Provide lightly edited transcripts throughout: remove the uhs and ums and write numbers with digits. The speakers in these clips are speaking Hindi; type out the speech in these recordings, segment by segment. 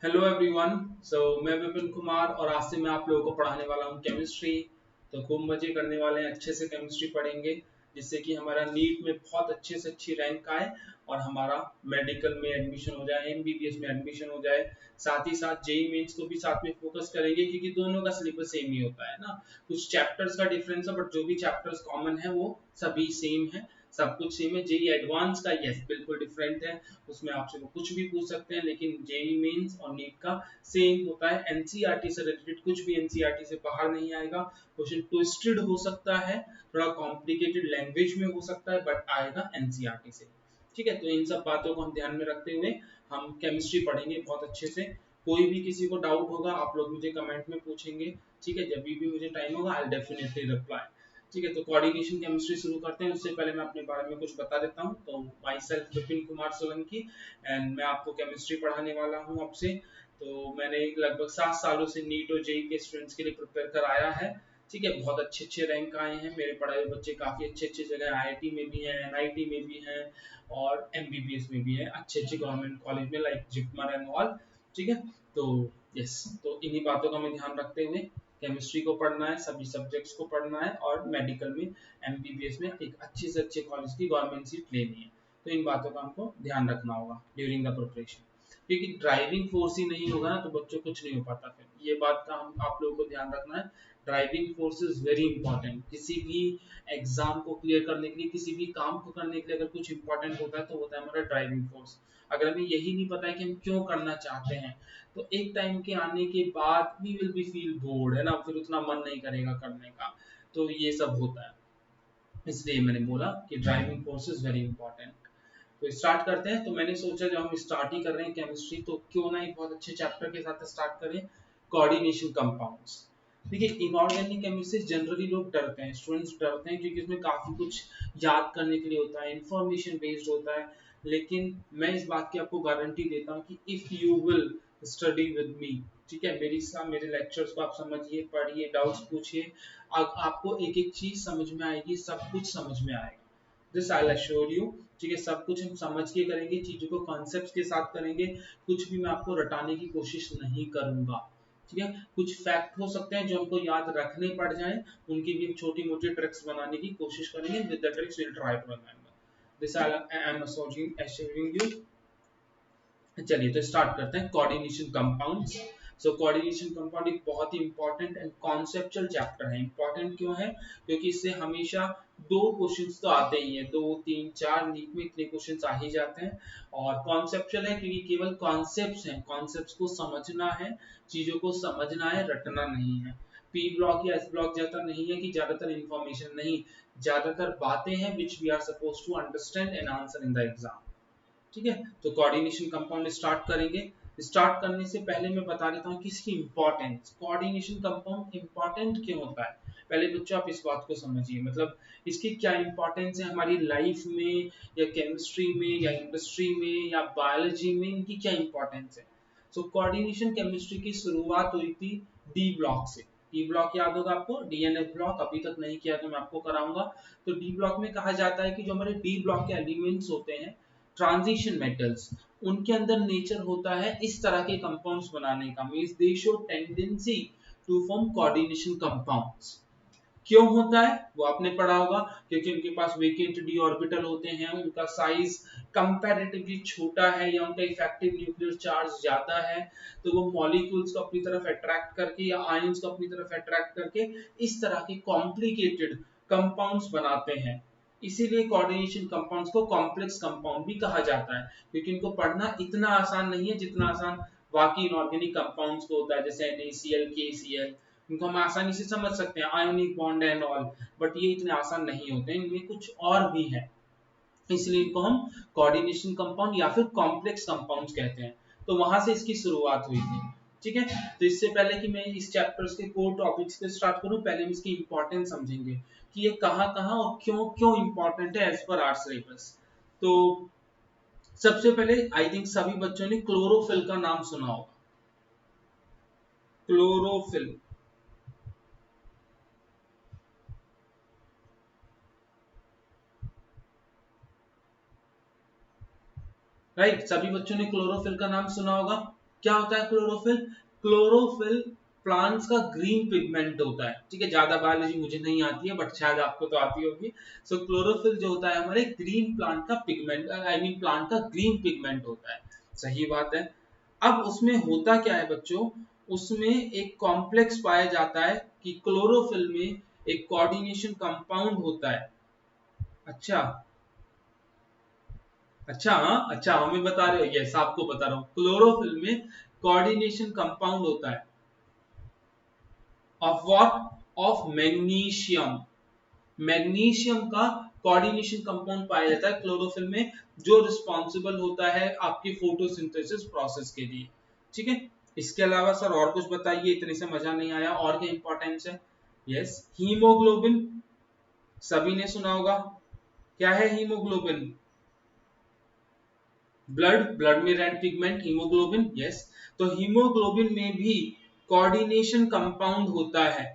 Hello everyone. मैं विपिन कुमार और आज से मैं आप लोगों को पढ़ाने वाला हूँ केमिस्ट्री। तो खूब मजे करने वाले हैं, अच्छे से केमिस्ट्री पढ़ेंगे जिससे कि हमारा नीट में बहुत अच्छे से अच्छी रैंक आए और हमारा मेडिकल में एडमिशन हो जाए, एमबीबीएस में एडमिशन हो जाए। साथ ही साथ जेई मेंस को भी साथ में फोकस करेंगे क्योंकि दोनों का सिलेबस सेम ही होता है ना। कुछ चैप्टर्स का डिफरेंस है बट जो भी चैप्टर्स कॉमन है वो सभी सेम है, सब कुछ सेम है। जेई एडवांस का यस बिल्कुल डिफरेंट है, उसमें आपसे वो कुछ भी पूछ सकते हैं, लेकिन जेई मेंस और नीट का सेम होता है। एनसीईआरटी से रिलेटेड कुछ भी एनसीईआरटी से बाहर नहीं आएगा। क्वेश्चन ट्विस्टेड हो सकता है, थोड़ा कॉम्प्लिकेटेड लैंग्वेज में हो सकता है बट आएगा एनसीईआरटी से। ठीक है, तो इन सब बातों को हम ध्यान में रखते हुए हम केमिस्ट्री पढ़ेंगे बहुत अच्छे से। कोई भी किसी को डाउट होगा आप लोग मुझे कमेंट में पूछेंगे। ठीक है, जब भी मुझे टाइम होगा आई डेफिनेटली रिप्लाई। ठीक है, तो कोऑर्डिनेशन केमिस्ट्री शुरू करते हैं। उससे पहले मैं अपने बारे में कुछ बता देता हूँ। तो my self Vipin Kumar Solanki and मैं आपको केमिस्ट्री पढ़ाने वाला हूँ आपसे। तो मैंने लगभग 7 सालों से नीट और जेई के स्टूडेंट्स के लिए प्रिपेयर कराया है। ठीक है, बहुत अच्छे अच्छे रैंक आए हैं मेरे पढ़ाए हुए बच्चे, काफी अच्छे अच्छे जगह आईआईटी में भी हैं, एनआईटी में भी हैं और एमबीबीएस में भी हैं, अच्छे अच्छे गवर्नमेंट कॉलेज में लाइक जिपमर एंड ऑल। ठीक है, तो यस, तो इन्हीं बातों का हमें ध्यान रखते हुए केमिस्ट्री को पढ़ना है, सभी सब्जेक्ट्स को पढ़ना है और मेडिकल में एमबीबीएस में एक अच्छे से अच्छे कॉलेज की गवर्नमेंट सीट लेनी है। तो इन बातों का हमको ध्यान रखना होगा ड्यूरिंग द प्रिपरेशन, क्योंकि ड्राइविंग फोर्स ही नहीं होगा ना तो बच्चों कुछ नहीं हो पाता। फिर ये बात का हम आप लोगों को ध्यान रखना है। Driving force is very important. किसी भी एग्जाम को क्लियर करने के लिए, किसी भी काम को करने के लिए अगर कुछ इंपॉर्टेंट होता है तो होता है हमारा ड्राइविंग फोर्स। अगर हमें यही नहीं पता है कि हम क्यों करना चाहते हैं तो एक टाइम के आने के बाद we will be feel bored, है ना, फिर उतना मन नहीं करेगा करने का। तो ये सब होता है, इसलिए मैंने बोला कि driving force is very important. तो स्टार्ट करते हैं। तो मैंने सोचा जब हम स्टार्ट ही कर रहे हैं केमिस्ट्री तो क्यों ना एक बहुत अच्छे चैप्टर के साथ स्टार्ट करें, कोऑर्डिनेशन कंपाउंड्स। देखिए, इनऑर्गेनिक केमिस्ट्री जनरली लोग डरते हैं, स्टूडेंट्स डरते हैं क्योंकि इसमें काफी कुछ याद करने के लिए होता है, इंफॉर्मेशन बेस्ड होता है। लेकिन मैं इस बात की आपको गारंटी देता हूँ कि if you will study with me, ठीक है, मेरी साथ मेरे लेक्चर्स को आप समझिए, पढ़िए, डाउट्स पूछिए, आपको एक एक चीज समझ में आएगी, सब कुछ समझ में आएगा। This I assure you. ठीक है, सब कुछ हम समझ के करेंगे, चीजों को कॉन्सेप्ट्स के साथ करेंगे, कुछ भी मैं आपको रटाने की कोशिश नहीं करूंगा। ठीक है, कुछ फैक्ट हो सकते हैं जो हमको याद रखने पड़ जाए, उनकी भी छोटी मोटी ट्रिक्स बनाने की कोशिश करेंगे। With the tricks will try to remember this. I am assuring you. चलिए तो स्टार्ट करते हैं coordination compounds. So coordination compound एक बहुत ही इंपॉर्टेंट एंड कॉन्सेप्चुअल चैप्टर है। इंपॉर्टेंट क्यों है? क्योंकि इससे हमेशा दो क्वेश्चंस तो आते ही हैं, 2 3 4 नीट में इतने क्वेश्चंस आ ही जाते हैं। और कॉन्सेप्चुअल है क्योंकि केवल कॉन्सेप्ट्स हैं, कॉन्सेप्ट्स को समझना है, चीजों को समझना है, रटना नहीं है। पी ब्लॉक या एस ब्लॉक जैसा नहीं है कि ज्यादातर इंफॉर्मेशन नहीं, ज्यादातर बातें हैं which we are suppose to understand and answer in the exam. ठीक है, तो कोऑर्डिनेशन कंपाउंड स्टार्ट करेंगे। स्टार्ट करने से पहले मैं बता देता हूँ कि इसकी इंपॉर्टेंस, कोऑर्डिनेशन कंपाउंड इंपॉर्टेंट क्यों होता है। पहले बच्चों आप इस बात को समझिए, मतलब इसकी क्या इंपॉर्टेंस है हमारी लाइफ में या केमिस्ट्री में या इंडस्ट्री में या बायोलॉजी में, इनकी क्या इंपॉर्टेंस है। सो कोऑर्डिनेशन केमिस्ट्री की शुरुआत हुई थी डी ब्लॉक से। डी ब्लॉक याद होगा आपको, डीएनए ब्लॉक, अभी तक नहीं किया तो मैं आपको कराऊंगा। तो डी ब्लॉक में कहा जाता है कि जो हमारे डी ब्लॉक के एलिमेंट्स होते हैं, ट्रांजिशन मेटल्स, उनके अंदर नेचर होता है इस तरह के कंपाउंड्स बनाने का, means they show tendency to form coordination compounds. क्यों होता है वो आपने पढ़ा होगा, क्योंकि उनके पास वेकेंट डी ऑर्बिटल होते हैं, उनका साइज कंपैरेटिवली छोटा है या उनका इफेक्टिव न्यूक्लियर चार्ज ज्यादा है, तो वो मॉलिक्यूल्स को अपनी तरफ अट्रैक्ट करके या आयंस को अपनी तरफ अट्रैक्ट करके इस तरह के कॉम्प्लिकेटेड कंपाउंड्स बनाते हैं। इसीलिए कोऑर्डिनेशन कंपाउंड्स को कॉम्प्लेक्स कंपाउंड भी कहा जाता है, क्योंकि इनको पढ़ना इतना आसान नहीं है जितना आसान बाकी इनऑर्गेनिक कंपाउंड्स को होता है, जैसे NaCl, KCl। इनको हम आसानी से समझ सकते हैं, ionic bond and all, but ये इतने आसान नहीं होते हैं, इनमें कुछ और भी है। इसलिए इनको हम कोऑर्डिनेशन कंपाउंड या फिर कॉम्प्लेक्स कंपाउंड्स कहते हैं। तो वहां से इसकी शुरुआत हुई थी। ठीक है, तो इससे पहले कि मैं इस चैप्टर्स के कोर टॉपिक्स पे स्टार्ट करूं, पहले हम इसकी इंपॉर्टेंस समझेंगे कि ये कहां-कहां और क्यों क्यों इंपॉर्टेंट है एज पर आवर सिलेबस। तो सबसे पहले आई थिंक सभी बच्चों ने क्लोरोफिल का नाम सुना होगा। क्लोरोफिल, राइट, सभी बच्चों ने क्लोरोफिल का नाम सुना होगा। क्या होता है क्लोरोफिल? क्लोरोफिल प्लांट्स का ग्रीन पिगमेंट होता है, ठीक है। ज्यादा बायोलॉजी मुझे नहीं आती है, बट शायद आपको तो आती होगी। सो क्लोरोफिल जो होता है हमारे ग्रीन प्लांट का पिगमेंट, आई मीन प्लांट का ग्रीन पिगमेंट होता है। सही बात है। अब उसमें होता क्या है बच्चों, उसमें एक कॉम्प्लेक्स पाया जाता है कि क्लोरोफिल में एक कोऑर्डिनेशन कंपाउंड होता है। अच्छा अच्छा, हाँ अच्छा, हमें बता रहे हो? यस, आपको बता रहा हूँ। क्लोरोफिल में कोऑर्डिनेशन कंपाउंड होता है of what? Of magnesium. Magnesium का कोऑर्डिनेशन कंपाउंड पाया जाता है क्लोरोफिल में, जो रिस्पॉन्सिबल होता है आपकी फोटोसिंथेसिस प्रोसेस के लिए, ठीक है। इसके अलावा सर और कुछ बताइए, इतने से मजा नहीं आया, और क्या इंपॉर्टेंस है? यस, हीमोग्लोबिन सभी ने सुना होगा। क्या है हीमोग्लोबिन? ब्लड में रेड पिगमेंट हीमोग्लोबिन, यस। तो हीमोग्लोबिन में भी कोऑर्डिनेशन कंपाउंड होता है।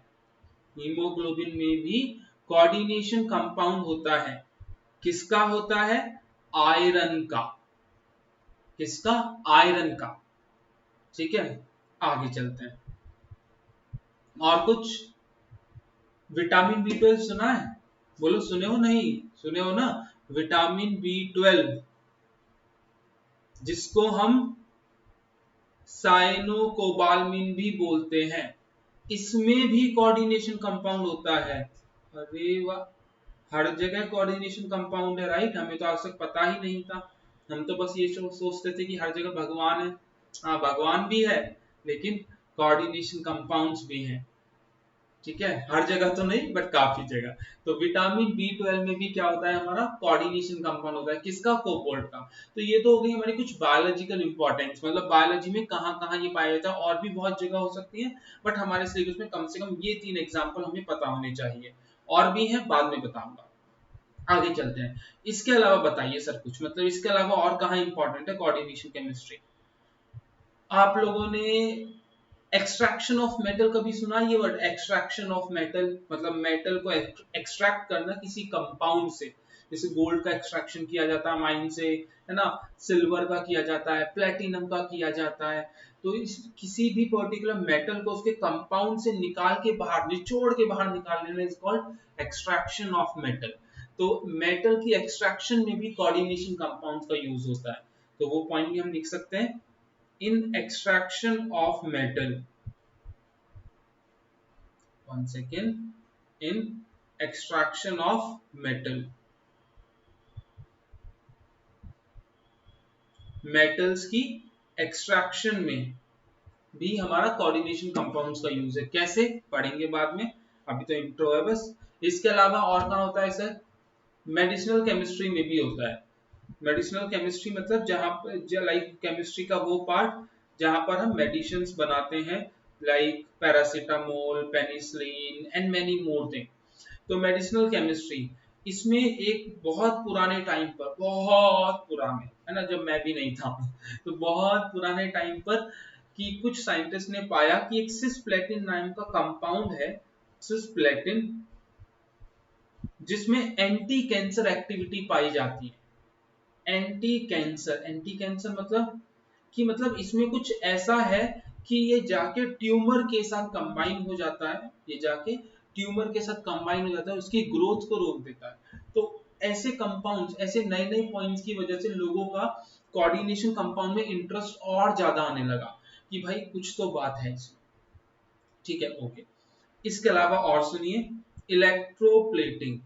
हीमोग्लोबिन में भी कोऑर्डिनेशन कंपाउंड होता है। किसका होता है? आयरन का। किसका? आयरन का, ठीक है। आगे चलते हैं। और कुछ? विटामिन बी 12 सुना है? बोलो सुने हो? नहीं सुने हो ना? विटामिन बी 12, जिसको हम साइनोकोबाल्मिन भी बोलते हैं, इसमें भी कोऑर्डिनेशन कंपाउंड होता है। अरे वाह, हर जगह कोऑर्डिनेशन कंपाउंड है, राइट। हमें तो आज तक पता ही नहीं था। हम तो बस ये सोचते थे कि हर जगह भगवान है। हाँ, भगवान भी है, लेकिन कोऑर्डिनेशन कंपाउंड्स भी हैं, ठीक है। हर जगह तो नहीं, बट काफी जगह। तो विटामिन बी 12 में भी क्या होता है? हमारा कोऑर्डिनेशन कंपाउंड होता है। किसका? कोपोल्ट का। तो ये तो हो गई हमारी कुछ बायोलॉजिकल इंपॉर्टेंस, मतलब बायोलॉजी में कहाँ कहाँ ये पाया जाता है। और भी बहुत जगह हो सकती है, बट हमारे सिलेबस में कम से कम ये 3 एग्जाम्पल हमें पता होने चाहिए। और भी है, बाद में बताऊंगा। आगे चलते हैं। इसके अलावा बताइए सर कुछ, मतलब इसके अलावा और कहाँ इंपॉर्टेंट है कोऑर्डिनेशन केमिस्ट्री? आप लोगों ने एक्सट्रैक्शन ऑफ मेटल कभी सुना? ये वर्ड एक्सट्रैक्शन ऑफ मेटल, मतलब मेटल को एक्सट्रैक्ट करना किसी कंपाउंड से। जैसे गोल्ड का एक्सट्रैक्शन किया जाता है माइन से, है ना। सिल्वर का किया जाता है, प्लेटिनम का किया जाता है। तो इस किसी भी पर्टिकुलर मेटल को उसके कंपाउंड से निकाल के बाहर, निचोड़ के बाहर निकाल लेना is called extraction of metal. तो मेटल की एक्सट्रैक्शन में भी कोऑर्डिनेशन कंपाउंड्स का यूज होता है। तो वो पॉइंट भी हम लिख सकते हैं। In extraction of metal, one second, in extraction of metal, metals की extraction में भी हमारा कोऑर्डिनेशन कंपाउंड्स का यूज है। कैसे पढ़ेंगे बाद में, अभी तो इंट्रो है बस। इसके अलावा और कहाँ होता है सर? मेडिसिनल केमिस्ट्री में भी होता है। मेडिसिनल केमिस्ट्री मतलब जहां पर लाइक केमिस्ट्री का वो पार्ट जहां पर हम मेडिसिन्स बनाते हैं, like paracetamol, penicillin and many more thing. तो मेडिसिनल केमिस्ट्री, इसमें एक बहुत पुराने टाइम पर, बहुत पुराने, है ना, जब मैं भी नहीं था तो बहुत पुराने टाइम पर कि कुछ साइंटिस्ट ने पाया कि एक सिस्प्लेटिन नाम का कंपाउंड है, सिस्प्लेटिन, जिसमें एंटी कैंसर एक्टिविटी पाई जाती है। एंटी कैंसर, एंटी कैंसर मतलब कि मतलब इसमें कुछ ऐसा है कि ये जाके ट्यूमर के साथ कंबाइन हो जाता है, ये जाके ट्यूमर के साथ कंबाइन हो जाता है, उसकी ग्रोथ को रोक देता है। तो ऐसे कंपाउंड्स, ऐसे नए नए पॉइंट्स की वजह से लोगों का कोऑर्डिनेशन कंपाउंड में इंटरेस्ट और ज्यादा आने लगा कि भाई कुछ तो बात है इसमें, ठीक है। ओके, इसके अलावा और सुनिए, इलेक्ट्रोप्लेटिंग।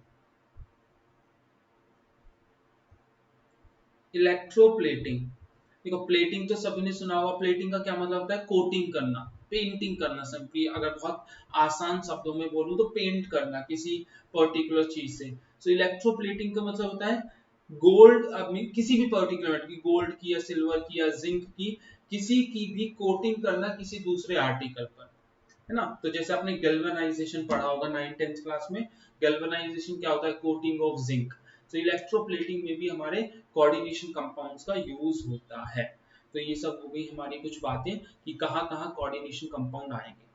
इलेक्ट्रोप्लेटिंग, देखो प्लेटिंग तो सभी ने सुना होगा। प्लेटिंग का क्या मतलब होता है? कोटिंग करना, पेंटिंग करना। सिंपली अगर बहुत आसान शब्दों में बोलूं तो पेंट करना किसी पर्टिकुलर चीज से। तो इलेक्ट्रोप्लेटिंग का मतलब होता है गोल्ड, किसी भी पर्टिकुलर मेटल की, गोल्ड की या सिल्वर की या जिंक की, किसी की भी कोटिंग करना किसी दूसरे आर्टिकल पर, है ना। तो जैसे आपने गैल्वेनाइजेशन पढ़ा होगा 9th-10th क्लास में। गैल्वेनाइजेशन क्या होता है? Coating of zinc. तो इलेक्ट्रोप्लेटिंग में भी हमारे कोऑर्डिनेशन कंपाउंड्स का यूज होता है। तो ये सब हो गई हमारी कुछ बातें कि कहाँ कहाँ कोऑर्डिनेशन कंपाउंड आएंगे।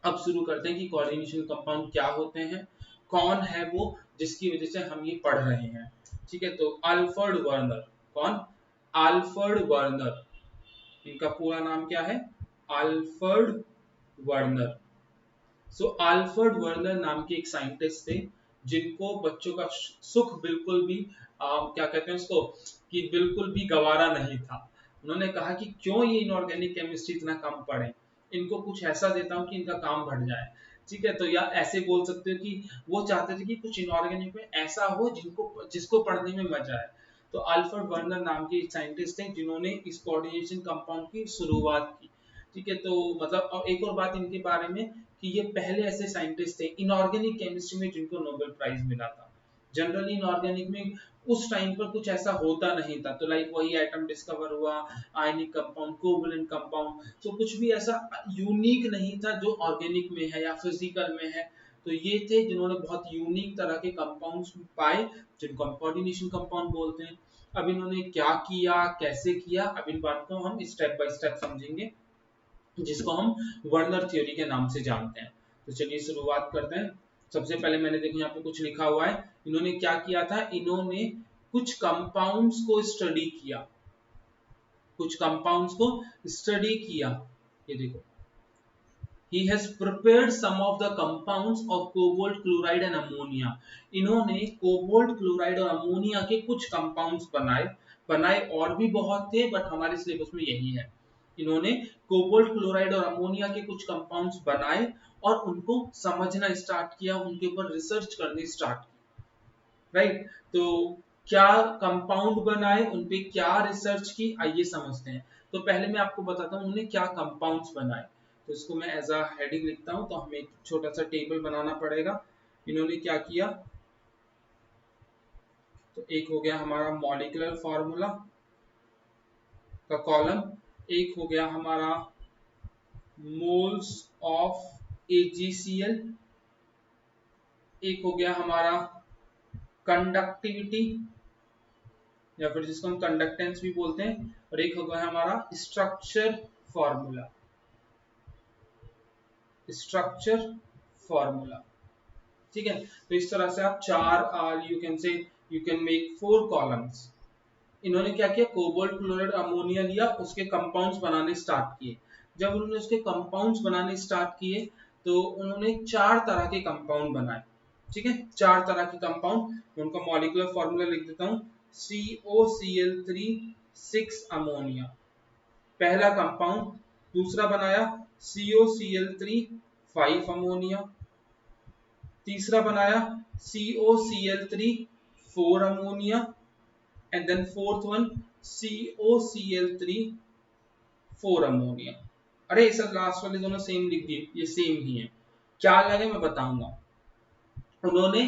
अब शुरू करते हैं कि कोऑर्डिनेशन कंपाउंड क्या होते हैं, कौन है वो जिसकी वजह से हम ये पढ़ रहे हैं, ठीक है। तो अल्फ्रेड वर्नर, कौन? अल्फ्रेड वर्नर, इनका पूरा नाम क्या है? Alfred Werner. So Alfred Werner नाम के एक साइंटिस्ट थे जिनको बच्चों का सुख बिल्कुल भी क्या कहते हैं उसको, कि बिल्कुल भी गवारा नहीं था। उन्होंने कहा कि क्यों ये इनऑर्गेनिक केमिस्ट्री इतना कम पढ़े, इनको कुछ ऐसा देता हूँ कि इनका काम बढ़ जाए। ठीक है, तो या ऐसे बोल सकते हो कि वो चाहते थे कि कुछ इनऑर्गेनिक में ऐसा हो जिनको जिसको पढ़ने में मजा आए। तो अल्फ्रेड वर्नर नाम के साइंटिस्ट थे जिन्होंने इस कोऑर्डिनेशन कंपाउंड की शुरुआत की। ठीक है, तो मतलब और एक और बात इनके बारे में कि ये पहले ऐसे साइंटिस्ट थे इनऑर्गेनिक केमिस्ट्री में जिनको नोबेल प्राइज मिला था। जनरली इनऑर्गेनिक में उस टाइम पर कुछ ऐसा होता नहीं था, तो लाइक वही एटम डिस्कवर हुआ, आयनिक कंपाउंड, कोवलेंट कंपाउंड, तो कुछ भी ऐसा यूनिक नहीं था जो ऑर्गेनिक में है या फिजिकल में है। तो ये थे जिन्होंने बहुत यूनिक तरह के कंपाउंड्स पाए जिनको हम कोऑर्डिनेशन कंपाउंड बोलते हैं। अब इन्होंने क्या किया, कैसे किया, अब इन बात को हम स्टेप बाय स्टेप समझेंगे जिसको हम वर्नर थ्योरी के नाम से जानते हैं। तो चलिए शुरुआत करते हैं। सबसे पहले मैंने देखो यहाँ पे कुछ लिखा हुआ है, इन्होंने क्या किया था, इन्होंने कुछ कंपाउंड्स को स्टडी किया, कुछ कंपाउंड्स को स्टडी किया। ये देखो, he has prepared some of the compounds of cobalt chloride and ammonia। इन्होंने कोबाल्ट क्लोराइड और अमोनिया के कुछ कंपाउंड्स बनाए, बनाए और भी बहुत थे बट हमारे सिलेबस में यही है। इन्होंने कोबाल्ट क्लोराइड और अमोनिया के कुछ कंपाउंड्स बनाए और उनको समझना स्टार्ट किया, उनके ऊपर रिसर्च करनी स्टार्ट की। राइट, तो क्या कंपाउंड बनाए, उनपे क्या रिसर्च की, आइए समझते हैं। तो पहले मैं आपको बताता हूँ उन्होंने क्या कंपाउंड्स बनाए। तो इसको मैं एज अ हेडिंग लिखता हूँ, तो हमें एक छोटा सा टेबल बनाना पड़ेगा। इन्होंने क्या किया, तो एक हो गया हमारा मॉलिक्यूलर फार्मूला का कॉलम, एक हो गया हमारा मोल्स ऑफ AgCl, एक हो गया हमारा कंडक्टिविटी या फिर जिसको हम कंडक्टेंस भी बोलते हैं, और एक हो गया हमारा स्ट्रक्चर फार्मूला, स्ट्रक्चर फार्मूला। ठीक है, तो इस तरह से आप चार you can say you can make 4 columns. इन्होंने क्या किया, कोबाल्ट क्लोराइड अमोनिया लिया, उसके कंपाउंड्स बनाने स्टार्ट किए। जब उन्होंने उसके कंपाउंड्स बनाने स्टार्ट किए तो उन्होंने 4 तरह के कंपाउंड बनाए। ठीक है, 4 तरह के कंपाउंड, उनका मॉलिक्यूलर फार्मूला लिख देता हूँ, COCl3 6 अमोनिया पहला कंपाउंड। दूसरा बनाया COCl3 5 अमोनिया। तीसरा बनाया COCl3 4 ammonia and then fourth one COCl3 4 ammonia. अरे सर लास्ट वाले दोनों सेम लिख दिए, ये सेम ही है, क्या अलग है मैं बताऊंगा। उन्होंने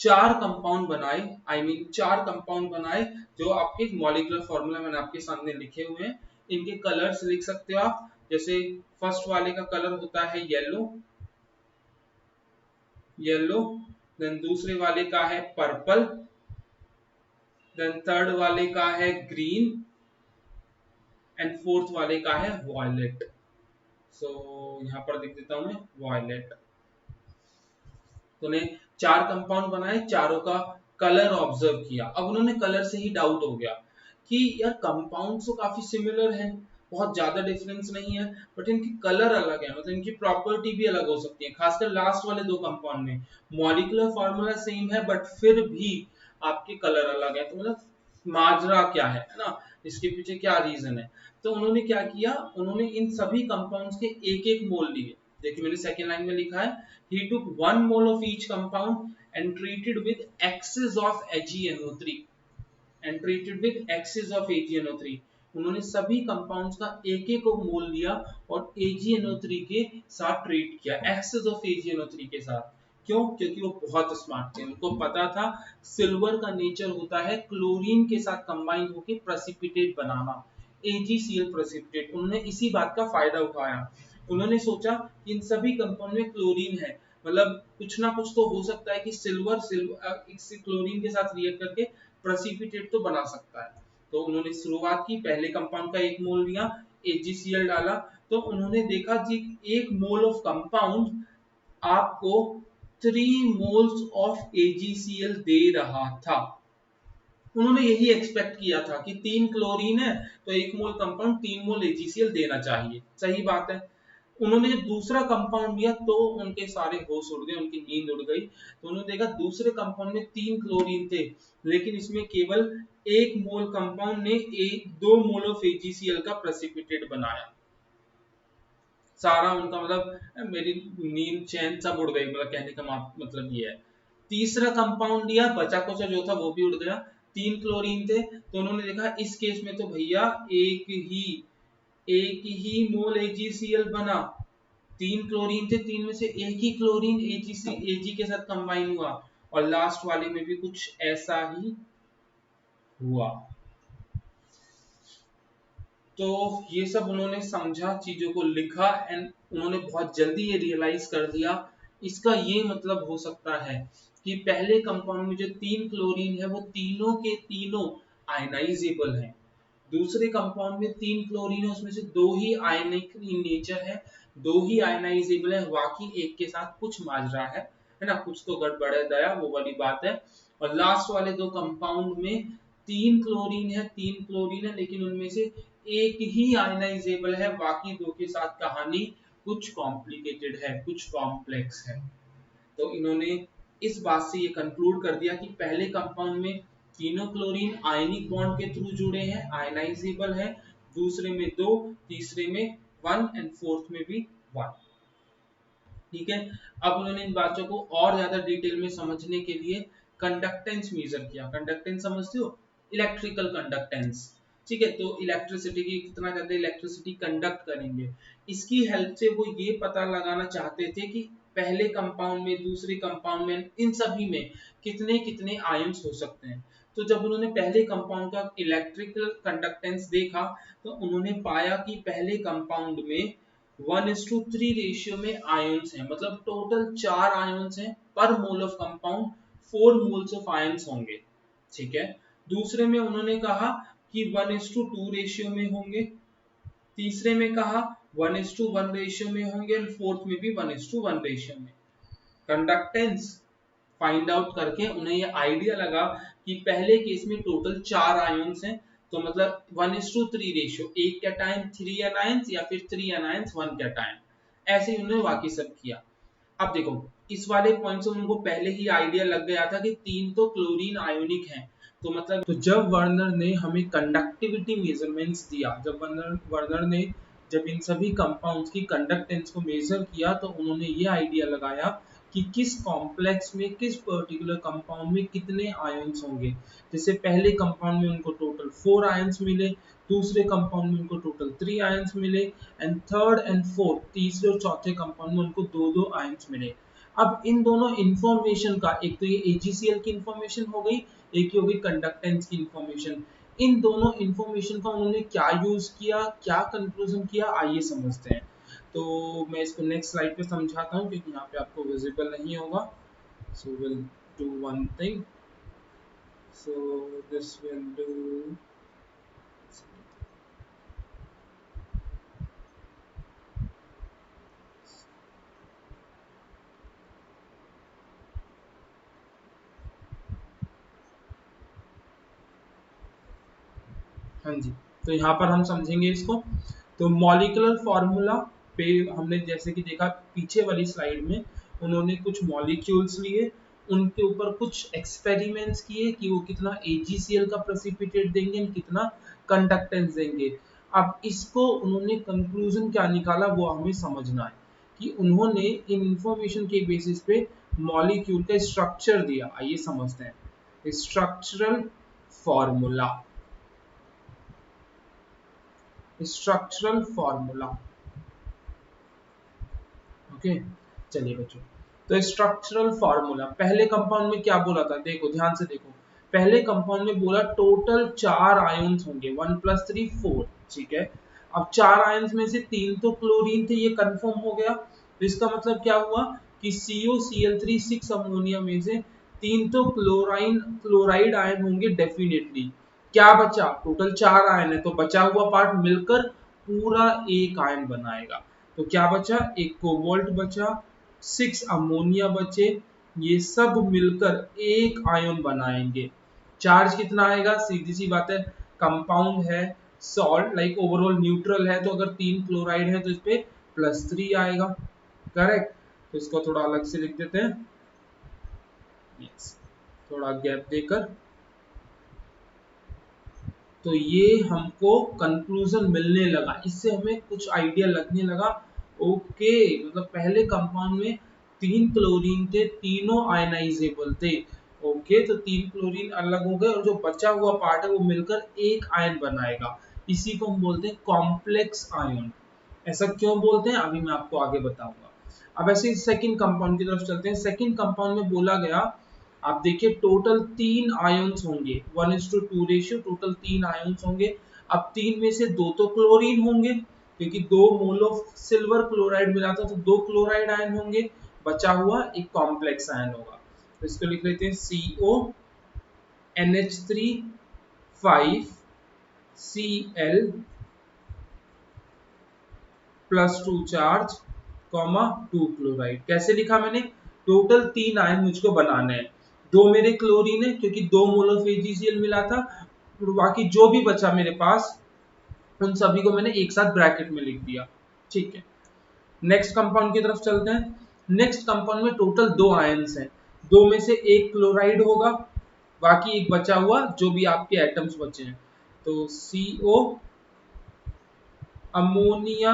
4 कंपाउंड बनाए, आई मीन 4 कंपाउंड बनाए जो आपके मॉलिक्यूलर फार्मूला मैंने आपके सामने लिखे हुए हैं। इनके कलर्स लिख सकते हो आप, जैसे फर्स्ट वाले का कलर होता है येलो, येलो, देन दूसरे वाले का है पर्पल, देन थर्ड वाले का है ग्रीन एंड फोर्थ वाले का है वॉयलेट। सो यहाँ पर लिख देता हूं मैं वॉयलेट। तो उन्हें 4 कंपाउंड बनाए, चारों का कलर ऑब्जर्व किया। अब उन्होंने कलर से ही डाउट हो गया कि यार कंपाउंड तो काफी सिमिलर है, बहुत ज्यादा डिफरेंस नहीं है, बट इनकी कलर अलग है, मतलब इनकी प्रॉपर्टी भी अलग हो सकती है। खासकर लास्ट वाले 2 कंपाउंड में मॉलिक्यूलर फार्मूला सेम है बट फिर भी आपके कलर अलग है, तो मतलब माजरा क्या है ना, इसके पीछे क्या रीजन है। तो उन्होंने क्या किया, उन्होंने इन सभी कंपाउंड्स के एक एक मोल लिए। देखिए मैंने सेकेंड लाइन में लिखा है, he took 1 mole of each compound and treated with excess of AgNO3 and treated with excess of AgNO3। उन्होंने सभी कंपाउंड्स का एक एक मोल लिया और AgNO3 के साथ ट्रीट किया, एक्सेस ऑफ AgNO3 के साथ। क्यों? क्योंकि वो बहुत स्मार्ट थे, उनको पता था सिल्वर का नेचर होता है क्लोरीन के साथ कंबाइन होकर प्रेसिपिटेट बनाना, AgCl प्रेसिपिटेट। उन्होंने इसी बात का फायदा उठाया। उन्होंने सोचा कि इन सभी कंपाउंड में क्लोरीन है, मतलब कुछ ना कुछ तो हो सकता है कि सिल्वर क्लोरीन के साथ रिएक्ट करके प्रेसिपिटेट तो बना सकता है। तो उन्होंने शुरुआत की, पहले कंपाउंड का 1 मोल लिया, AgCl डाला, तो उन्होंने देखा जी 1 मोल ऑफ कंपाउंड आपको 3 मोल्स ऑफ AgCl दे रहा था। उन्होंने यही एक्सपेक्ट किया था कि 3 क्लोरीन है तो 1 मोल कंपाउंड 3 मोल AgCl देना चाहिए, सही बात है। उन्होंने जब दूसरा कंपाउंड लिया तो उनके सारे होश उड़ गए, उनकी नींद उड़ गई। तो उन्होंने देखा दूसरे कंपाउंड में 3 क्लोरीन थे, लेकिन इसमें केवल 1 मोल कंपाउंड ने 2 मोल ऑफ AgCl का प्रेसिपिटेट बनाया। सारा उनका मतलब मेरी नींद चैन सब उड़ गई, मतलब कहने का मतलब ये है। तीसरा कंपाउंड लिया, बचा कुचा जो था वो भी उड़ गया। 3 क्लोरीन थे तो उन्होंने देखा इस केस में तो भैया एक ही मोल AgCl बना। 3 क्लोरीन थे, 3 में से एक ही क्लोरीन Ag के साथ कंबाइन हुआ, और लास्ट वाले में भी कुछ ऐसा ही हुआ। तो ये सब उन्होंने समझा, चीजों को लिखा, एंड उन्होंने बहुत जल्दी ये रियलाइज कर दिया। इसका ये मतलब हो सकता है कि पहले कंपाउंड में जो 3 क्लोरीन है वो तीनों के तीनों आयनाइजेबल हैं। दूसरे कंपाउंड में 3 क्लोरीन है, उसमें से 2 ही आयनिक इन नेचर है, 2 ही आयनाइजेबल है, बाकी एक के साथ कुछ माजरा है ना, कुछ तो गड़बड़ है दया, वो वाली बात है। और लास्ट वाले 2 कंपाउंड में 3 क्लोरीन है लेकिन उनमें से एक ही आयनाइजेबल है, बाकी 2 के साथ कहानी कुछ कॉम्प्लिकेटेड है, कुछ कॉम्प्लेक्स है। तो इन्होंने इस बात से ये कंक्लूड कर दिया कि पहले कंपाउंड में तीनों क्लोरीन आयनिक बॉन्ड के थ्रू जुड़े हैं, आयनाइजेबल है, दूसरे में 2, तीसरे में 1 एंड फोर्थ में भी 1। ठीक है, अब उन्होंने इन बातों को और ज्यादा डिटेल में समझने के लिए कंडक्टेंस मेजर किया। कंडक्टेंस समझते हो, इलेक्ट्रिकल कंडक्टेंस। ठीक है, तो इलेक्ट्रिसिटी की कितना ज्यादा इलेक्ट्रिसिटी कंडक्ट करेंगे, इसकी हेल्प से वो ये पता लगाना चाहते थे कि पहले कंपाउंड में, दूसरे कंपाउंड में, इन सभी में कितने कितने आयंस हो सकते हैं। तो जब उन्होंने पहले कंपाउंड का इलेक्ट्रिकल कंडक्टेंस देखा तो उन्होंने पाया कि पहले कंपाउंड में 1:3 रेशियो में आयंस हैं, मतलब टोटल 4 आयंस हैं पर mole of compound, 4 moles of ions होंगे। ठीक है, दूसरे में उन्होंने कहा कि 1:2 रेशियो में होंगे, तीसरे में कहा 1:1 रेशियो में होंगे, और फोर्थ में भी 1:1 रेशियो में। कंडक्टेंस फाइंड आउट करके उन्हें ये आइडिया लगा कि पहले केस में टोटल 4 आयंस हैं, तो मतलब 1:3 रेशियो, एक कैटायन 3 एनायंस या फिर 3 एनायंस 1 कैटायन, ऐसे ही उन्होंने बाकी सब किया। अब देखो इस वाले पॉइंट से उनको पहले ही आइडिया लग गया था कि 3 तो क्लोरीन आयोनिक हैं, तो मतलब तो जब वर्नर ने हमें कंडक्टिविटी मेजरमेंट्स दिया, जब वर्नर ने जब इन सभी कंपाउंड्स की कंडक्टेंस को मेजर किया, तो उन्होंने ये आइडिया लगाया कि किस कॉम्प्लेक्स में, किस पर्टिकुलर कंपाउंड में कितने आयंस होंगे। जैसे पहले कंपाउंड में उनको टोटल 4 आयंस मिले, दूसरे कंपाउंड में उनको टोटल 3 आयंस मिले, एंड थर्ड एंड फोर्थ, तीसरे और चौथे कंपाउंड में उनको 2-2 आयंस मिले। अब इन दोनों इंफॉर्मेशन का, एक तो ये AgCl की इंफॉर्मेशन हो गई, एक ही हो गई कंडक्टेंस की इंफॉर्मेशन। इन दोनों इंफॉर्मेशन का उन्होंने क्या यूज किया, क्या कंक्लूजन किया, आइए समझते हैं। तो मैं इसको नेक्स्ट स्लाइड पे समझाता हूँ क्योंकि यहाँ पे आपको विजिबल नहीं होगा। So we'll do one thing. So this will do. हाँ जी, तो यहाँ पर हम समझेंगे इसको। तो मॉलिक्यूलर फॉर्मूला पे हमने जैसे कि देखा पीछे वाली स्लाइड में, उन्होंने कुछ मॉलिक्यूल्स लिए, उनके ऊपर कुछ एक्सपेरिमेंट्स किए कि वो कितना AgCl का प्रेसिपिटेट देंगे, कितना कंडक्टेंस देंगे। अब इसको उन्होंने कंक्लूजन क्या निकाला वो हमें समझना है कि उन्होंने इन इंफॉर्मेशन के बेसिस पे मॉलिक्यूल का स्ट्रक्चर दिया। आइए समझते हैं structural formula. Structural formula, okay, चलिए बच्चों, तो स्ट्रक्चरल फॉर्मूला पहले कंपाउंड में क्या बोला था, देखो ध्यान से देखो। पहले कंपाउंड में बोला टोटल 4 आयंस होंगे, 1 + 3 4। ठीक है, अब 4 आयंस में से 3 तो क्लोरीन थे, ये कंफर्म हो गया। तो इसका मतलब क्या हुआ कि COCl3 6 अमोनिया में से 3 तो क्लोराइड आयन होंगे डेफिनेटली। क्या बचा, टोटल 4 आयन है तो बचा हुआ पार्ट मिलकर पूरा एक आयन बनाएगा। तो क्या बचा, एक कोबाल्ट बचा, 6 अमोनिया बचे, ये सब मिलकर एक आयन बनाएंगे। चार्ज कितना आएगा, सीधी सी बात है, कंपाउंड है, सॉल्ट लाइक ओवरऑल न्यूट्रल है, तो अगर 3 क्लोराइड है तो इस पे +3 आएगा, करेक्ट। तो इसको थोड़ा अलग से लिख देते हैं, यस, थोड़ा गैप देकर। तो ये हमको कंक्लूजन मिलने लगा, इससे हमें कुछ आइडिया लगने लगा। ओके, मतलब पहले कंपाउंड में 3 क्लोरीन थे, तीनों आयनाइजेबल थे। ओके, तो 3 क्लोरीन अलग हो गए और जो बचा हुआ पार्ट है वो मिलकर एक आयन बनाएगा, इसी को हम बोलते हैं कॉम्प्लेक्स आयन। ऐसा क्यों बोलते हैं अभी मैं आपको आगे बताऊंगा। अब ऐसे सेकंड कंपाउंड की तरफ चलते हैं। सेकंड कंपाउंड में बोला गया, आप देखिए टोटल 3 आयन्स होंगे, 1:2 रेशियो, टोटल 3 आयन्स होंगे। अब 3 में से 2 तो क्लोरीन होंगे, क्योंकि 2 मोल ऑफ सिल्वर क्लोराइड मिला था, तो 2 क्लोराइड आयन होंगे, बचा हुआ एक कॉम्प्लेक्स आयन होगा। तो इसको लिख लेते हैं CO NH3 5 Cl +2 charge, 2 chloride. कैसे लिखा मैंने, टोटल 3 आयन मुझको बनाने हैं, 2 मेरे क्लोरीन है क्योंकि 2 मोल ऑफ AgCl मिला था, बाकी जो भी बचा मेरे पास उन सभी को मैंने एक साथ ब्रैकेट में लिख दिया, ठीक है। नेक्स्ट कंपाउंड की तरफ चलते हैं। नेक्स्ट कंपाउंड में टोटल 2 आयन्स हैं, 2 में से एक क्लोराइड होगा, बाकी एक बचा हुआ जो भी आपके एटम्स बचे हैं, तो CO अमोनिया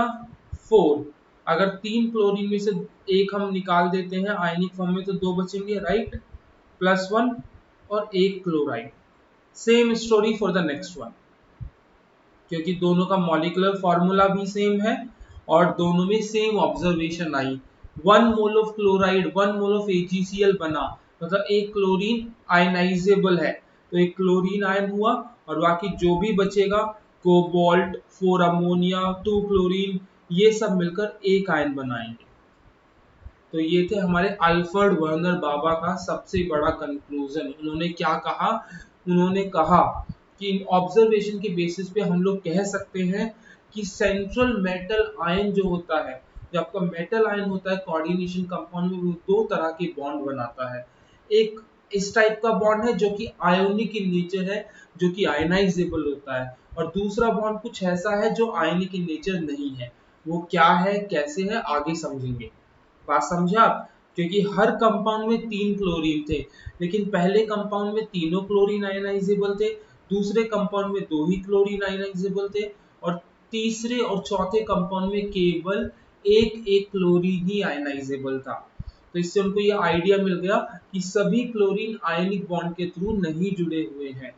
4। अगर 3 क्लोरीन में से एक हम निकाल देते हैं आयनिक फॉर्म में तो 2 बचेंगे, राइट, +1 और एक chloride. Same story for the next one, क्योंकि दोनों का मॉलिक्यूलर फॉर्मूला भी सेम है और दोनों में same observation I. 1 mole of chloride 1 mole of AgCl बना, मतलब एक क्लोरीन आयनाइजेबल है, तो एक क्लोरीन आयन हुआ और बाकी जो भी बचेगा कोबाल्ट 4 अमोनिया 2 क्लोरीन, ये सब मिलकर एक आयन बनाएंगे। तो ये थे हमारे अल्फ्रेड वर्नर बाबा का सबसे बड़ा कंक्लूजन। उन्होंने क्या कहा, उन्होंने कहा कि ऑब्जर्वेशन के बेसिस पे हम लोग कह सकते हैं कि सेंट्रल मेटल आयन जो होता है, जो आपका मेटल आयन होता है कोऑर्डिनेशन कंपाउंड में, वो 2 तरह के बॉन्ड बनाता है। एक इस टाइप का बॉन्ड है जो कि आयोनिक इन नेचर है, जो कि आयनाइजेबल होता है, और दूसरा बॉन्ड कुछ ऐसा है जो आयनिक इन नेचर नहीं है। वो क्या है, कैसे है, आगे समझेंगे। बात समझे आप, क्योंकि हर कंपाउंड में 3 क्लोरीन थे, लेकिन पहले कंपाउंड में तीनों क्लोरीन आयनाइजेबल थे, दूसरे कंपाउंड में 2 ही क्लोरीन आयनाइजेबल थे, और तीसरे और चौथे कंपाउंड में केवल एक एक क्लोरीन ही आयनाइजेबल था। तो इससे उनको ये आइडिया मिल गया कि सभी क्लोरीन आयनिक बॉन्ड के थ्रू नहीं जुड़े हुए हैं।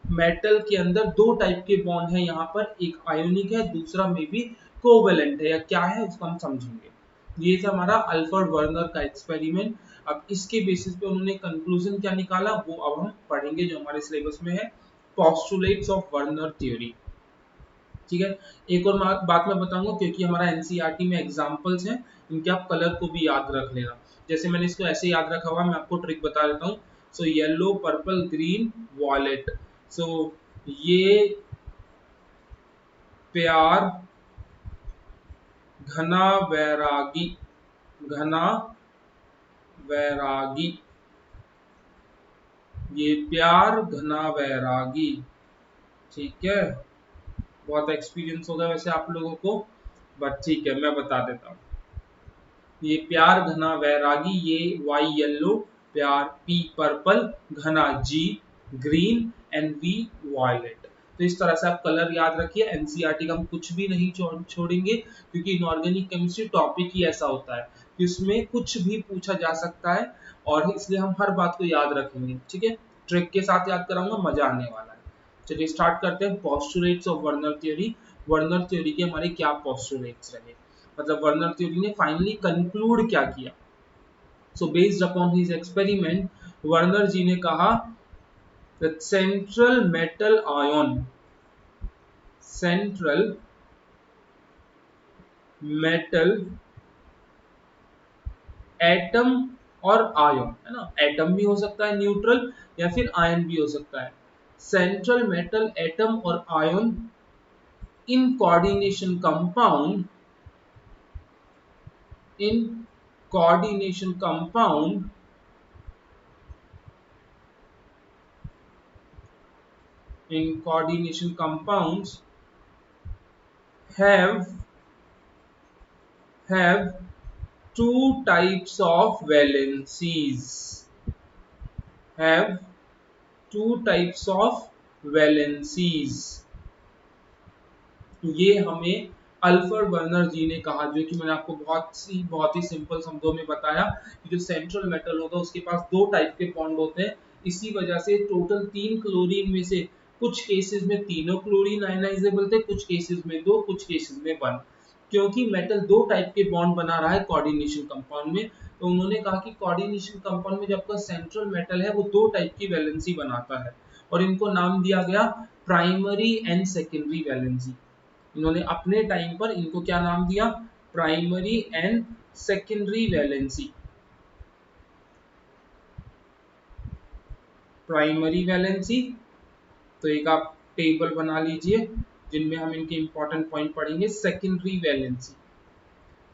मेटल के अंदर 2 टाइप के बॉन्ड हैं यहाँ पर, एक आयोनिक है, दूसरा में भी कोवेलेंट है, या क्या है उसको हम समझेंगे। ये था हमारा अल्फ्रेड वर्नर का एक्सपेरिमेंट। अब इसके बेसिस पे उन्होंने कंक्लूजन क्या निकाला वो अब हम पढ़ेंगे, जो हमारे सिलेबस में है, पोस्टुलेट्स ऑफ वर्नर थ्योरी। ठीक है, एक और बात मैं बताऊंगा, क्योंकि हमारा एनसीईआरटी में एग्जांपल्स हैं, इनके आप कलर को भी याद रख लेना। जैसे मैंने इसको ऐसे याद रखा हुआ, मैं आपको ट्रिक बता देता हूँ। So yellow purple green violet, so ये प्यार घना वैरागी, घना वैरागी, ये प्यार घना वैरागी, ठीक है। बहुत एक्सपीरियंस होगा वैसे आप लोगों को, बट ठीक है मैं बता देता हूँ। ये प्यार घना वैरागी, ये वाई येलो, प्यार पी पर्पल, घना जी ग्रीन, एंड वी वॉयलेट। तो इस तरह से आप कलर याद रखिए। एनसीईआरटी का हम कुछ भी नहीं छोड़ेंगे, क्योंकि इनऑर्गेनिक केमिस्ट्री टॉपिक ही ऐसा होता है कि उसमें कुछ भी पूछा जा सकता है, और इसलिए हम हर बात को याद रखेंगे, ठीक है। ट्रिक के साथ याद कराऊंगा, मजा आने वाला है। चलिए स्टार्ट करते हैं। Postulates of Werner theory. Werner theory के हमारे क्या पोस्टुलेट्स रहे, मतलब वर्नर थ्योरी ने फाइनली कंक्लूड क्या किया। So based upon his experiment, Werner ji ने कहा that central metal एटम और आयन, है ना, एटम भी हो सकता है न्यूट्रल, या फिर आयन भी हो सकता है। सेंट्रल मेटल एटम और ion in coordination compound, in coordination compound in coordination compounds have have two types of valencies. Have two types of valencies. ये हमें अल्फ्रेड वर्नर जी ने कहा, जो कि मैंने आपको बहुत ही सिंपल शब्दों में बताया कि जो सेंट्रल मेटल होता है उसके पास दो टाइप के बॉन्ड होते हैं। इसी वजह से टोटल 3 क्लोरीन में से कुछ केसेस में तीनों क्लोरीन आयनाइजेबल थे, कुछ केसेस में 2, कुछ केसेस में 1। क्योंकि मेटल दो टाइप के बॉन्ड बना रहा है कोऑर्डिनेशन कंपाउंड में, तो उन्होंने कहा कि कोऑर्डिनेशन कंपाउंड में जब आपका सेंट्रल मेटल है वो दो टाइप की वैलेंसी बनाता है, और इनको नाम दिया गया प्राइमरी एंड सेकेंडरी वैलेंसी। इन्होंने अपने टाइम पर इनको क्या नाम दिया? Primary and secondary valency. Primary valency, तो एक आप टेबल बना लीजिए जिनमें हम इनके इंपॉर्टेंट पॉइंट पढ़ेंगे। सेकेंडरी वैलेंसी,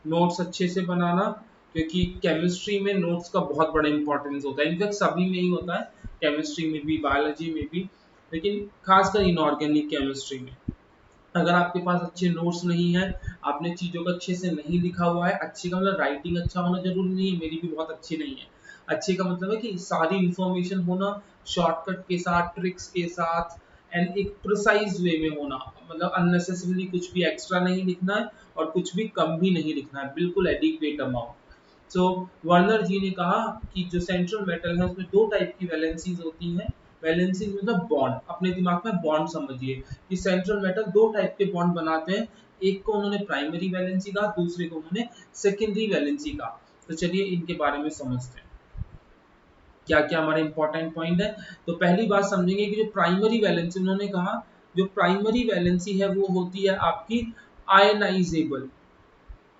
नोट्स अच्छे से बनाना, क्योंकि केमिस्ट्री में नोट्स का बहुत बड़ा इंपॉर्टेंस होता है। इनफैक्ट सभी में ही होता है, केमिस्ट्री में भी, बायोलॉजी में भी, लेकिन खासकर इनऑर्गेनिक केमिस्ट्री में। अगर आपके पास अच्छे नोट्स नहीं है, आपने चीजों को अच्छे से नहीं लिखा हुआ है, अच्छे का मतलब राइटिंग अच्छा होना जरूरी नहीं है, मेरी भी बहुत अच्छी नहीं है। अच्छे का मतलब है कि सारी इंफॉर्मेशन होना शॉर्टकट के साथ, ट्रिक्स के साथ, एंड एक प्रिसाइज वे में होना, मतलब अननेसेसरीली कुछ भी एक्स्ट्रा नहीं लिखना है और कुछ भी कम भी नहीं लिखना है, बिल्कुल एडिक्वेट अमाउंट। सो वर्नर जी ने कहा कि जो सेंट्रल मेटल है उसमें दो टाइप की वैलेंसीज होती हैं। वैलेंसी मतलब बॉन्ड, अपने दिमाग में बॉन्ड समझिए कि सेंट्रल मेटल दो टाइप के बॉन्ड बनाते हैं। एक को उन्होंने प्राइमरी वैलेंसी कहा, दूसरे को उन्होंने सेकेंडरी वैलेंसी कहा। तो चलिए इनके बारे में समझते हैं क्या क्या हमारे इंपॉर्टेंट पॉइंट है। तो पहली बात समझेंगे कि जो प्राइमरी वैलेंसी, उन्होंने कहा जो प्राइमरी वैलेंसी है वो होती है आपकी आयनाइजेबल।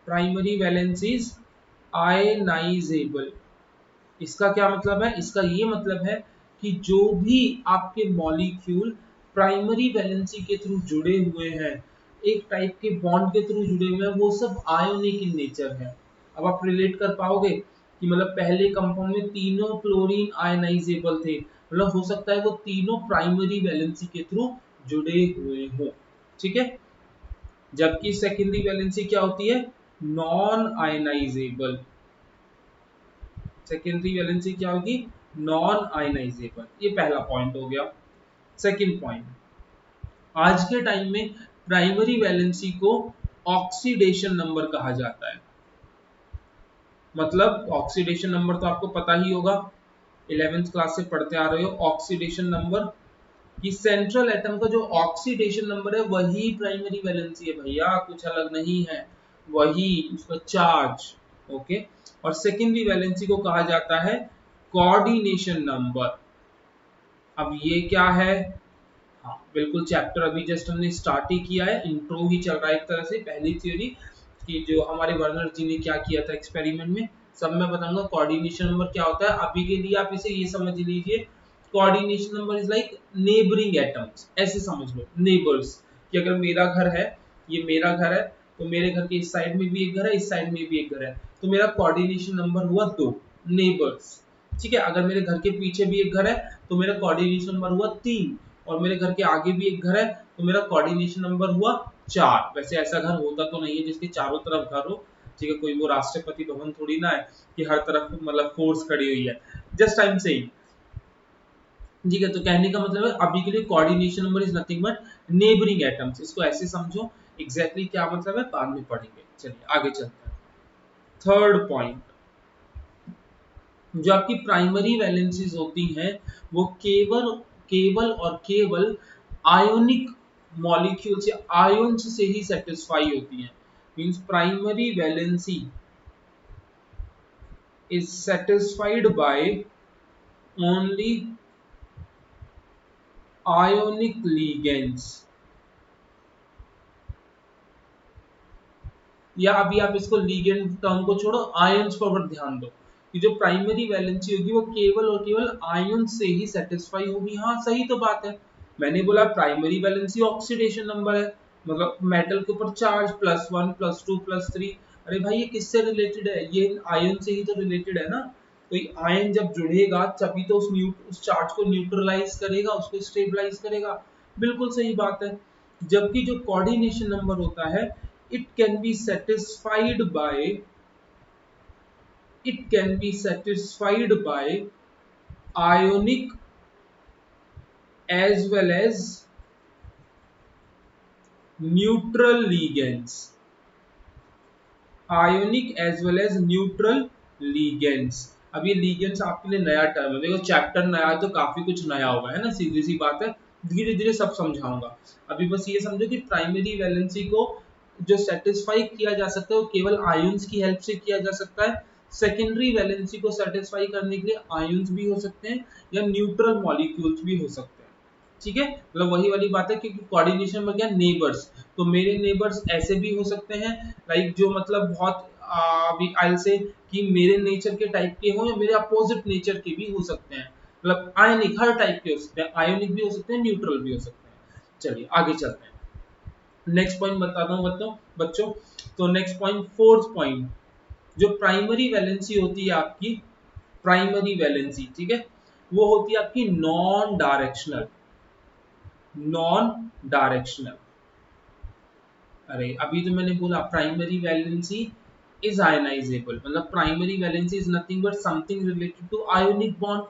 Primary valencies ionisable. इसका क्या मतलब है? इसका ये मतलब है कि जो भी आपके मॉलिक्यूल प्राइमरी वैलेंसी के थ्रू जुड़े हुए हैं, एक टाइप के बॉन्ड के थ्रू जुड़े हुए हैं, वो सब आयोनिक इन नेचर है। अब आप रिलेट कर पाओगे कि मतलब पहले कंपाउंड में तीनों क्लोरीन आयनाइजेबल थे, मतलब हो सकता है वो तीनों प्राइमरी वैलेंसी के थ्रू जुड़े हुए हो, ठीक है। जबकि सेकेंडरी वैलेंसी क्या होती है? Non ionisable. सेकेंडरी वैलेंसी क्या होगी? Non ionisable. ये पहला पॉइंट हो गया। सेकेंड पॉइंट, आज के टाइम में प्राइमरी वैलेंसी को ऑक्सीडेशन नंबर कहा जाता है। मतलब ऑक्सीडेशन नंबर तो आपको पता ही होगा, 11th क्लास से पढ़ते आ रहे हो। ऑक्सीडेशन नंबर कि सेंट्रल एटम का जो ऑक्सीडेशन नंबर है वही प्राइमरी वैलेंसी है भैया, कुछ अलग नहीं है, वही उसका चार्ज। ओके। और सेकेंडरी वैलेंसी को कहा जाता है कोऑर्डिनेशन नंबर। अब ये क्या है? हाँ बिल्कुल, चैप्टर अभी जस्ट हमने स्टार्ट ही किया है, इंट्रो ही चल रहा है एक तरह से। पहली थ्योरी कि जो हमारे वर्नर जी ने क्या किया था एक्सपेरिमेंट में, सब मैं बताऊंगा। कोऑर्डिनेशन नंबर क्या होता है अभी के लिए आप इसे ये समझ लीजिए, coordination number is like neighbouring atoms, ऐसे समझ लो, नेबर्स। कि अगर मेरा घर है, ये मेरा घर है, तो मेरे घर के इस साइड में भी एक घर है, इस साइड में भी एक घर है, तो मेरा कोऑर्डिनेशन नंबर हुआ 2 नेबर्स, ठीक है। अगर मेरे घर के पीछे भी एक घर है तो मेरा कोऑर्डिनेशन नंबर हुआ 3, और मेरे घर के आगे भी एक घर है तो मेरा कोऑर्डिनेशन नंबर हुआ 4। वैसे ऐसा घर होता तो नहीं है जिसके चारों तरफ घर हो, ठीक है, कोई वो राष्ट्रपति भवन थोड़ी ना है कि हर तरफ मतलब फोर्स खड़ी हुई है, जस्ट टाइम से ही, ठीक है। तो कहने का मतलब है अभी के लिए coordination number is nothing but neighbouring atoms, इसको ऐसे समझो। एग्जैक्टली क्या मतलब है बाद में पढ़ेंगे। चलिए आगे चलते हैं। थर्ड पॉइंट, जो आपकी प्राइमरी वैलेंसीज होती हैं वो केवल केवल और केवल आयोनिक मॉलिक्यूल्स या आयन्स से ही सेटिस्फाई होती हैं। Means primary valency is satisfied by only ionic ligands. या अभी आप इसको लीगेंड टर्म को छोड़ो, आयंस पर ध्यान दो कि जो प्राइमरी वैलेंसी होगी वो केवल और केवल आयन से ही सेटिस्फाई होगी। हाँ सही तो बात है, मैंने बोला प्राइमरी वैलेंसी ऑक्सीडेशन नंबर है, मतलब मेटल के ऊपर चार्ज +1 +2 +3। अरे भाई ये किससे रिलेटेड है? ये आयन से ही तो रिलेटेड है ना। तो आयन जब जुड़ेगा तभी तो उस चार्ज को न्यूट्रलाइज करेगा, उसको स्टेबलाइज करेगा। बिल्कुल सही बात है। जबकि जो कोऑर्डिनेशन नंबर होता है, it can be satisfied by it can be satisfied by ionic as well as neutral ligands, ionic as well as neutral ligands. अब ये लीगेंड्स आपके लिए नया टर्म है, देखो चैप्टर नया है तो काफी कुछ नया होगा, है ना, सीधी सी बात है, धीरे धीरे सब समझाऊंगा। अभी बस ये समझो कि प्राइमरी वैलेंसी को जो सेटिस्फाई किया जा सकता है वो केवल आयंस की हेल्प से किया जा सकता है। सेकेंडरी वैलेंसी को सेटिस्फाई करने के लिए आयंस भी हो सकते हैं या न्यूट्रल मॉलिक्यूल्स भी हो सकते हैं। ठीक है, मतलब वही वाली बात है, क्योंकि कोऑर्डिनेशन में क्या, नेबर्स, तो मेरे नेबर्स ऐसे भी हो सकते हैं, लाइक जो मतलब बहुत आई से कि मेरे नेचर के टाइप के हो या मेरे अपोजिट नेचर के भी हो सकते हैं, मतलब आयनिक हर टाइप के हो सकते हैं, आयनिक भी हो सकते हैं, न्यूट्रल भी हो सकते हैं। चलिए आगे चलते हैं, नेक्स्ट पॉइंट बताता हूँ बच्चों। तो नेक्स्ट पॉइंट, फोर्थ पॉइंट, जो प्राइमरी वैलेंसी होती है आपकी, प्राइमरी वैलेंसी, ठीक है, वो होती है आपकी नॉन डायरेक्शनल, नॉन डायरेक्शनल। अरे अभी तो मैंने बोला प्राइमरी वैलेंसी इज आयनाइजेबल, मतलब primary valency is nothing but something related to ionic bond,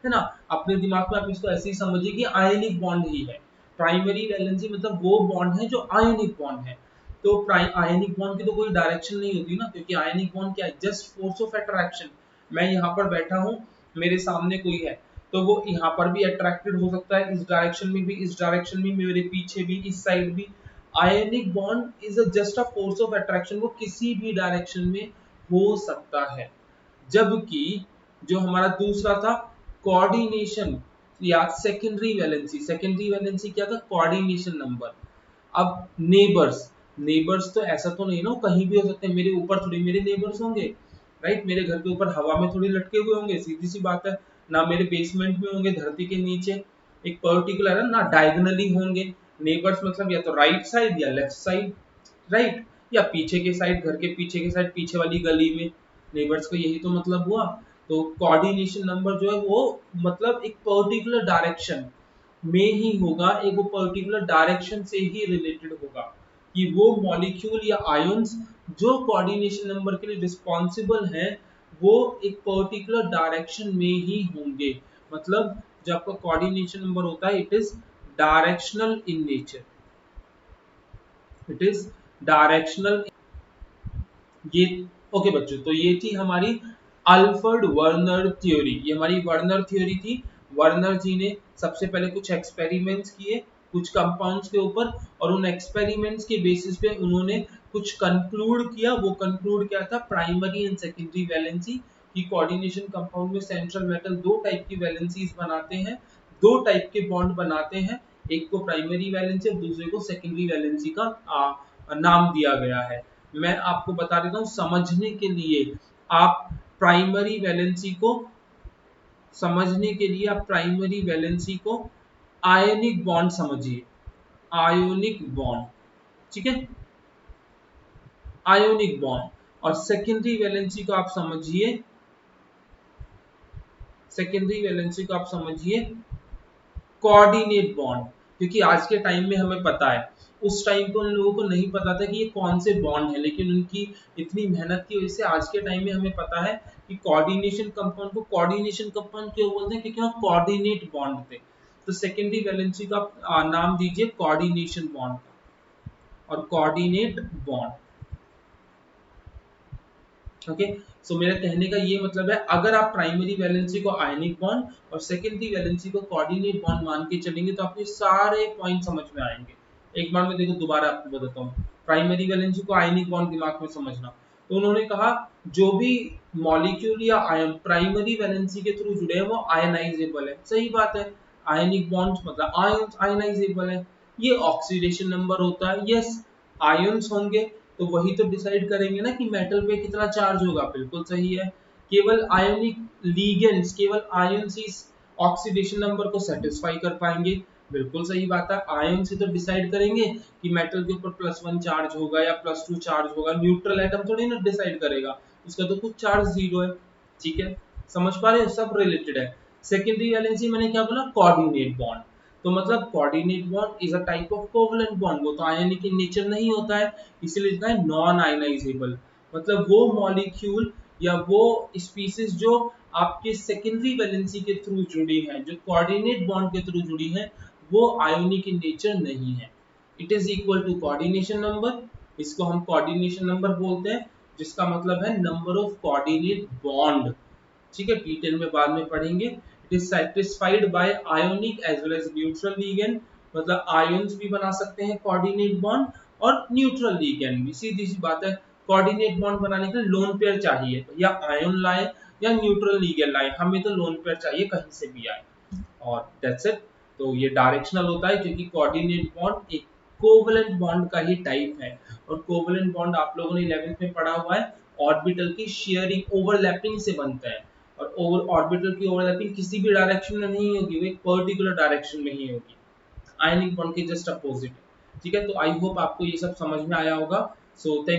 है ना। अपने दिमाग में आप इसको ऐसे ही समझिए कि आयोनिक बॉन्ड ही है प्राइमरी वैलेंसी, मतलब वो बॉन्ड है जो आयोनिक बॉन्ड है। तो आयोनिक बॉन्ड की तो कोई डायरेक्शन नहीं होती ना, क्योंकि आयोनिक बॉन्ड क्या है, जस्ट फोर्स ऑफ अट्रैक्शन। मैं यहाँ पर बैठा हूँ, मेरे सामने कोई है, तो वो यहाँ पर भी अट्रैक्टेड हो सकता है, इस डायरेक्शन में भी, इस डायरेक्शन में, मेरे पीछे भी, इस साइड भी। Ionic bond is just a force of attraction, वो किसी भी डायरेक्शन में हो सकता है। जबकि जो हमारा दूसरा था कोऑर्डिनेशन या सेकेंडरी वैलेंसी, सेकेंडरी वैलेंसी क्या था, कोऑर्डिनेशन नंबर। अब नेबर्स, नेबर्स तो ऐसा तो नहीं ना, कहीं भी हो सकते हैं, मेरे ऊपर थोड़ी मेरे नेबर्स होंगे, राइट, मेरे घर के ऊपर हवा में थोड़ी लटके हुए होंगे, सीधी सी बात है, ना मेरे बेसमेंट में होंगे, धरती के नीचे, एक पर्टिकुलर है ना, डायगोनली होंगे। नेबर्स मतलब या तो राइट साइड या लेफ्ट साइड, राइट, या पीछे के साइड, घर के पीछे के साइड, पीछे वाली गली में, नेबर्स का यही तो मतलब हुआ। तो कोऑर्डिनेशन नंबर जो है वो मतलब एक पर्टिकुलर डायरेक्शन में ही होगा, एक वो पर्टिकुलर डायरेक्शन से ही रिलेटेड होगा, कि वो मॉलिक्यूल या आयंस जो कोऑर्डिनेशन नंबर के लिए रिस्पॉन्सिबल है वो एक पर्टिकुलर डायरेक्शन में ही होंगे। मतलब जो आपका कोऑर्डिनेशन नंबर होता है, it is directional in nature, it is directional. ये ओके बच्चों, तो ये थी हमारी अल्फ्रेड वर्नर थ्योरी, ये हमारी वर्नर थ्योरी थी। वर्नर जी ने सबसे पहले कुछ एक्सपेरिमेंट्स किए कुछ कंपाउंड्स के ऊपर, और उन एक्सपेरिमेंट्स के बेसिस पे उन्होंने कुछ कंक्लूड किया। वो कंक्लूड क्या था, प्राइमरी एंड सेकेंडरी वैलेंसी की कोऑर्डिनेशन कंपाउंड में सेंट्रल मेटल दो टाइप की वैलेंसीज बनाते हैं, दो टाइप के बॉन्ड बनाते हैं, एक को प्राइमरी वैलेंसी और दूसरे को सेकेंडरी वैलेंसी का नाम दिया गया है। मैं आपको बता देता हूँ समझने के लिए, आप प्राइमरी वैलेंसी को समझने के लिए आप प्राइमरी वैलेंसी को आयनिक बॉन्ड समझिए, आयोनिक बॉन्ड, ठीक है, आयोनिक बॉन्ड। और सेकेंडरी वैलेंसी को आप समझिए, सेकेंडरी वैलेंसी को आप समझिए कोऑर्डिनेट बॉन्ड, क्योंकि आज के टाइम में हमें पता है, उस टाइम पे उन लोगों को नहीं पता था कि ये कौन से बॉन्ड है, लेकिन उनकी इतनी मेहनत की वजह से आज के टाइम में हमें पता है कि कोऑर्डिनेशन कंपाउंड को कोऑर्डिनेशन कंपाउंड क्यों बोलते हैं, क्योंकि वो कोऑर्डिनेट बॉन्ड थे। तो सेकेंडरी वैलेंसी का नाम दीजिए कोऑर्डिनेशन बॉन्ड और कोऑर्डिनेट बॉन्ड। ओके, सो मेरा कहने का ये मतलब है, अगर आप प्राइमरी वैलेंसी को आयनिक बॉन्ड और सेकेंडरी वैलेंसी को कोऑर्डिनेट बॉन्ड मान के चलेंगे तो आपको सारे पॉइंट समझ में आएंगे। एक बार मैं देखो दोबारा आपको बताता हूँ, प्राइमरी वैलेंसी को आयनिक बॉन्ड दिमाग में समझना। तो उन्होंने कहा जो भी मॉलिक्यूल या आयन प्राइमरी वैलेंसी के थ्रू जुड़े हैं वो आयनाइजेबल है, सही बात है, आयनिक बॉन्ड मतलब आयन आयनाइजेबल है। ये ऑक्सीडेशन नंबर होता है, यस, आयंस होंगे तो वही तो डिसाइड करेंगे ना कि मेटल पे कितना चार्ज होगा, बिल्कुल सही है। केवल आयोनिक लीगेंड्स, केवल आयंस ही ऑक्सीडेशन नंबर को सेटिस्फाई कर पाएंगे, बिल्कुल सही बात है। आयन से तो डिसाइड करेंगे कि मेटल के ऊपर +1 चार्ज होगा या +2 चार्ज होगा, न्यूट्रल एटम थोड़ी ना डिसाइड करेगा, उसका तो कुछ चार्ज जीरो है, ठीक है, समझ पा रहे हो, सब रिलेटेड है। सेकेंडरी वैलेंसी मैंने क्या बोला, कोऑर्डिनेट बॉन्ड। तो मतलब coordinate bond is a type of covalent bond, वो तो आयनिक इन नेचर नहीं होता है, इसीलिए लिखा है नॉन आयनाइजेबल। मतलब वो मॉलिक्यूल या वो स्पीसीज जो आपके सेकेंडरी वैलेंसी के थ्रू जुड़ी है, जो कोऑर्डिनेट बॉन्ड के थ्रू जुड़ी है, वो आयोनिक इन नेचर नहीं है। It is equal to coordination number, इसको हम कोऑर्डिनेशन नंबर बोलते हैं, जिसका मतलब है नंबर ऑफ कोऑर्डिनेट बॉन्ड। ठीक है, डिटेल में बाद में पढ़ेंगे। It is satisfied by ionic as well as neutral ligand, मतलब आयंस भी बना सकते हैं कोऑर्डिनेट बॉन्ड और न्यूट्रल लिगेंड भी। सीधी सी बात है, कोऑर्डिनेट बॉन्ड बनाने के लिए लोन पेयर चाहिए, या आयन लाए या न्यूट्रल लिगेंड लाए, हमें तो लोन पेयर चाहिए कहीं से भी आए, और दैट्स इट। तो ये डायरेक्शनल होता है, क्योंकि कोऑर्डिनेट बॉन्ड एक कोवलेंट बॉन्ड का ही टाइप है, और कोवलेंट बॉन्ड आप लोगों ने 11th में पढ़ा हुआ है, ऑर्बिटल की शेयरिंग ओवरलैपिंग से बनता है, और ओवर ऑर्बिटल की ओवरलैपिंग किसी भी डायरेक्शन में नहीं होगी, वो एक पर्टिकुलर डायरेक्शन में ही होगी, आयनिक बॉन्ड के जस्ट अपोजिट। ठीक है, तो आई होप आपको ये सब समझ में आया होगा। So thank